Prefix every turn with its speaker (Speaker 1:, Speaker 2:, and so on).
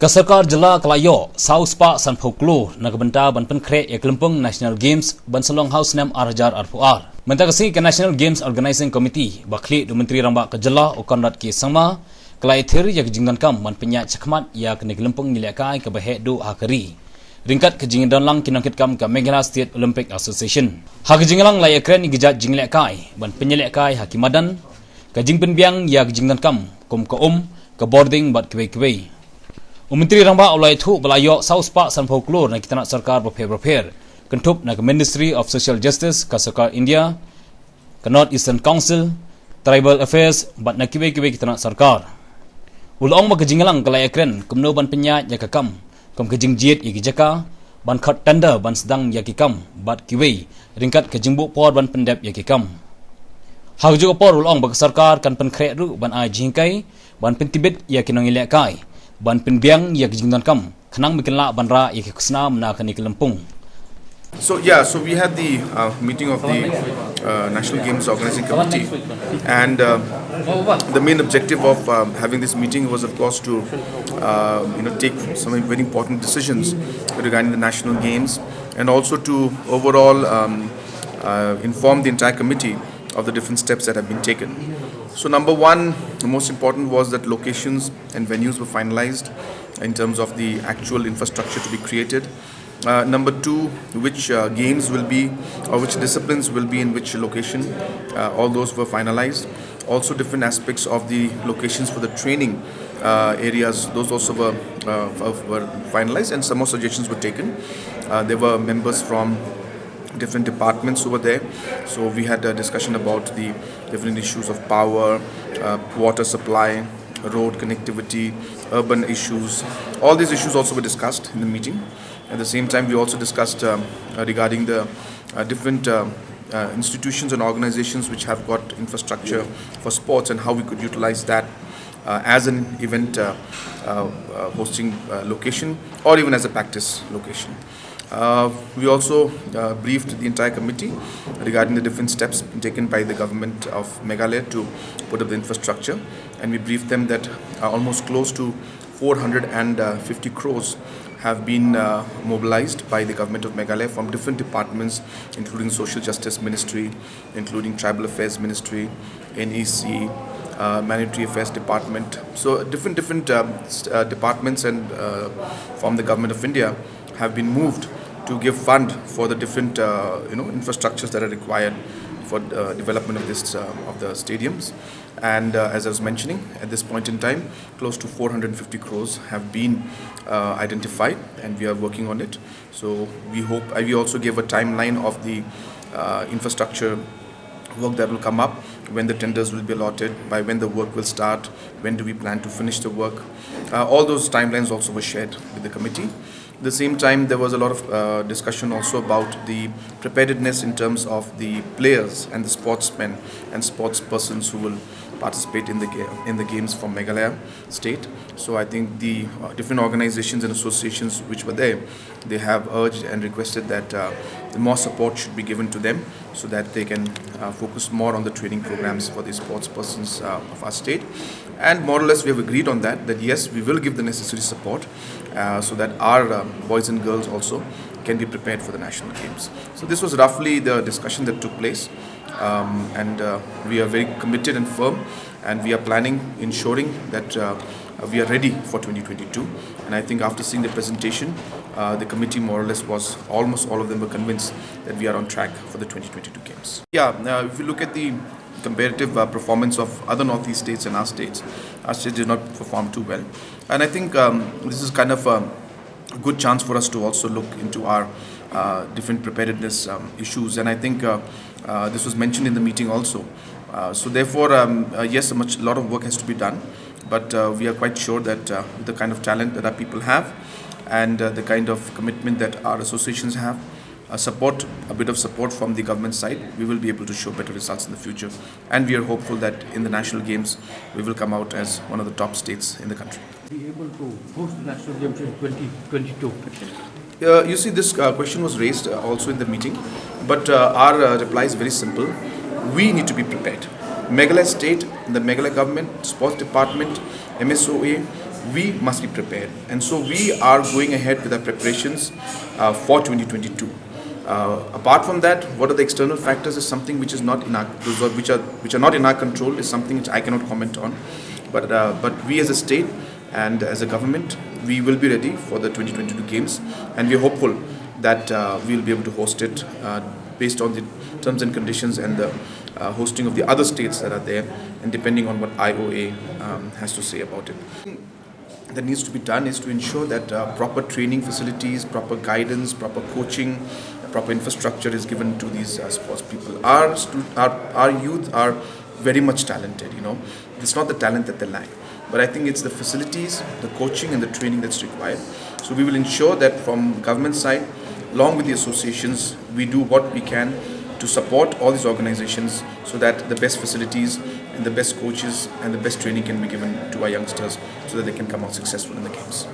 Speaker 1: Kasarkar jylla kelayo South Spa Sanpho klur nagbenta ban pynkhreh ya kelempung National Games ban Salong House nem arjar arpuar. Menta kasi ke National Games Organizing Committee bakli du menteri ramba ke jylla okanrat ki sangma kelai thir ya jingdan kam ban penya chakmat ya ke kelempung nilekai ke bahe du hakari. Ringkat ke jingdan lang kinangkit kam ke Meghalaya State Olympic Association. Ha ke jinglang lai kren igijat jinglekai ban penyelekai hakimadan ke jingpenbiang ya ke jingdan kam ke ke boarding bat kwe. Menteri ramba ulai thu belayo South Spa Sanpho klur na kita nak sarkar berpher kentup na Ministry of Social Justice ka sarkar India ke North Eastern Council Tribal Affairs bat na kiwe kita nak sarkar ulong ma kejingalang kalai ekren kumno ban penya ya kam kejingjiet igi jaka ban khat tanda ban sedang ya kam bat kiwe ringkat kejingbu por ban pendep ya kam hak juga por ulong ba sarkar kan pynkhreh ru ban ai jingkai ban pentibet ya kinong ilekai ban penbiang ya jingdan kam khanang mikenla banra ya kusnam na khani kelempung.
Speaker 2: So we had the meeting of the National Games Organizing Committee, and the main objective of having this meeting was, of course, to take some very important decisions regarding the national games, and also to overall inform the entire committee of the different steps that have been taken. So number one, the most important was that locations and venues were finalized in terms of the actual infrastructure to be created. Number two, which games will be or which disciplines will be in which location, all those were finalized. Also different aspects of the locations for the training areas, those also were finalized, and some more suggestions were taken. There were members from different departments who were there, so we had a discussion about the different issues of power, water supply, road connectivity, urban issues. All these issues also were discussed in the meeting. At the same time, we also discussed regarding the different institutions and organizations which have got infrastructure for sports and how we could utilize that as an event hosting location or even as a practice location. We also briefed the entire committee regarding the different steps taken by the government of Meghalaya to put up the infrastructure, and we briefed them that almost close to 450 crores have been mobilized by the government of Meghalaya from different departments, including Social Justice Ministry, including Tribal Affairs Ministry, NEC, Monetary Affairs Department. So different departments and from the government of India have been moved to give fund for the different infrastructures that are required for development of this of the stadiums. And as I was mentioning, at this point in time, close to 450 crores have been identified, and we are working on it. So we also gave a timeline of the infrastructure work that will come up, when the tenders will be allotted, by when the work will start, when do we plan to finish the work. All those timelines also were shared with the committee. At the same time, there was a lot of discussion also about the preparedness in terms of the players and the sportsmen and sportspersons who will participate in the games from Meghalaya State. So I think the different organizations and associations which were there, they have urged and requested that more support should be given to them so that they can focus more on the training programs for the sportspersons of our state. And more or less we have agreed on that yes, we will give the necessary support so that our boys and girls also can be prepared for the national games. So this was roughly the discussion that took place, and we are very committed and firm, and we are planning, ensuring that we are ready for 2022. And I think after seeing the presentation, the committee more or less was, almost all of them were convinced that we are on track for the 2022 games. If you look at the comparative performance of other Northeast states and our state did not perform too well. And I think this is kind of a good chance for us to also look into our different preparedness issues. And I think this was mentioned in the meeting also. So therefore, yes, a lot of work has to be done. But we are quite sure that the kind of talent that our people have and the kind of commitment that our associations have, a bit of support from the government side, we will be able to show better results in the future. And we are hopeful that in the national games, we will come out as one of the top states in the country.
Speaker 3: Be able to host national games in 2022?
Speaker 2: You see, this question was raised also in the meeting, but our reply is very simple. We need to be prepared. Meghalaya State, the Meghalaya government, Sports Department, MSOA, we must be prepared. And so we are going ahead with our preparations for 2022. Apart from that, what are the external factors is something which is not in our, which are not in our control, is something which I cannot comment on. But we as a state and as a government, we will be ready for the 2022 games, and we are hopeful that we will be able to host it based on the terms and conditions and the hosting of the other states that are there, and depending on what IOA has to say about it. That needs to be done is to ensure that proper training facilities, proper guidance, proper coaching, proper infrastructure is given to these sports people. Our youth are very much talented, you know. It's not the talent that they lack, but I think it's the facilities, the coaching and the training that's required. So we will ensure that from government side, along with the associations, we do what we can to support all these organizations so that the best facilities and the best coaches and the best training can be given to our youngsters so that they can come out successful in the games.